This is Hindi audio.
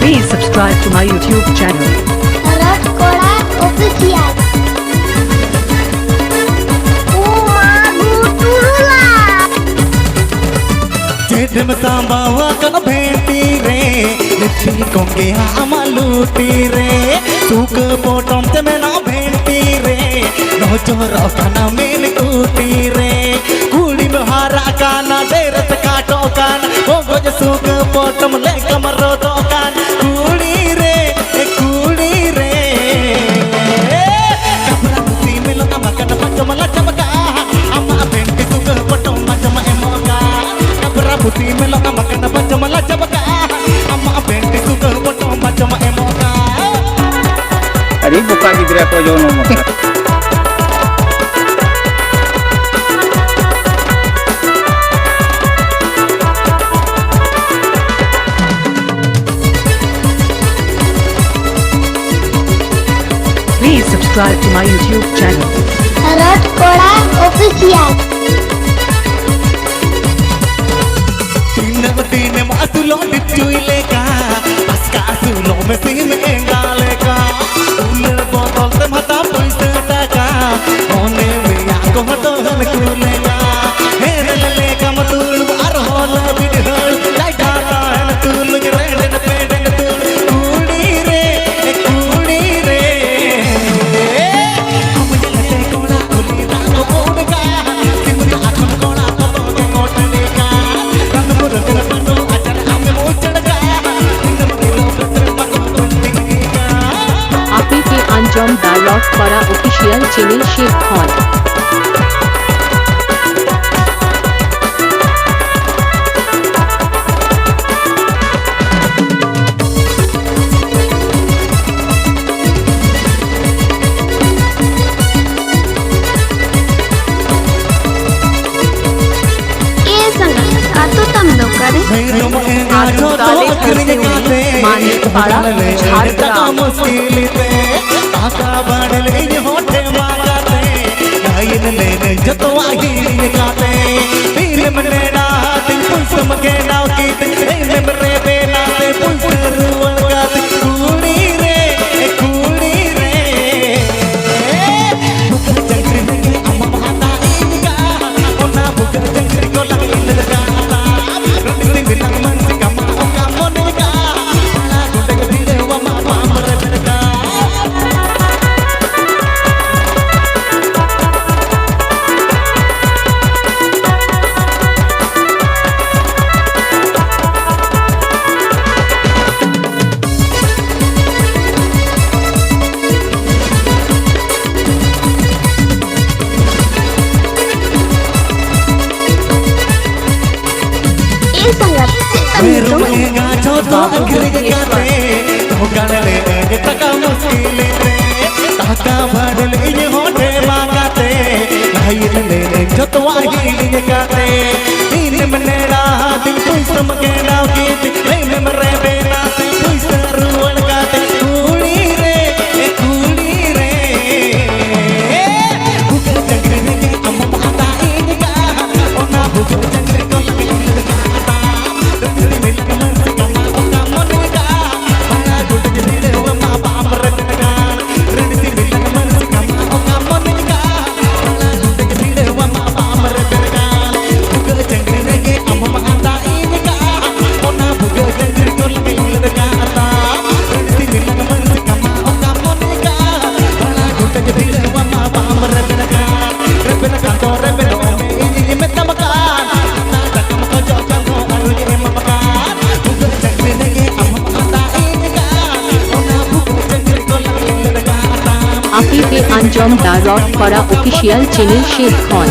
Please subscribe to my YouTube channel. Ratkora Official. जेठम सांबावा कन भेंटी रे नित्ती कोंगे आमालूटी रे सुक पोटम ते में ना भेंटी रे नो जोरा काना मेन कूटी रे कुड़ी में हारा काना डेरत काटो कान वो गोज सुक पोटम ले कमरो तो कान कुड़ी रे कपड़ा कुसी में लो कमा कन पचम ला चमका अम्मा भेंटी सुक पोटम मचम एमोका Putih melaka makan bacam la jabaka amma benti suka potong bacam emoka Ari buka gidra ko jono mo Please subscribe to my YouTube channel. Ratkora Official. तीन मासुलो डिचुइलेका अस्का सुलो में सीम एंगालेका उले बोतल से मता पैसे टाका होने में आको हटो हन कुलेका हेरल लेका मतुल बार होल बिडहल लाइटा हन तुल रेडन पेडन तुल कुड़ी रे हम जले कोला कुली रानो ओडका सिमुरी आखन कोला पतो के कोटलेका रंग मुरक आपी के अंजाम dialogue para official channel Sheikh Khan Manikpara Jhargram आका बढ़ले होठे मारते गायन लेने जतवाही गाते फिल्म ने रात पुष्म के नाव की मेरे बेना से पुष्कर गाते कुड़ी रे बुकर चक्री में अम्मा माता इनका ओना बुकर चक्री को लगे लगा रंगली बिना मन से कमा का मन का बड़ा गुंडे भीड़े वो मामा मरे का मेरे महंगा छोटा गिर गया रे तो गाने ये तका मुश्किल रे ताका भरल ये होठे मांगाते भाई ले जतवा ही गाते दिन में रात पुष्म के नाव की मेरे बेना से पुष्कर गाते कुड़ी रे बुकर चक्री में अम्मा माता इनका ओना बुकर चक्री को लगे आपी के अंजाम dialogue para official channel Sheikh Khan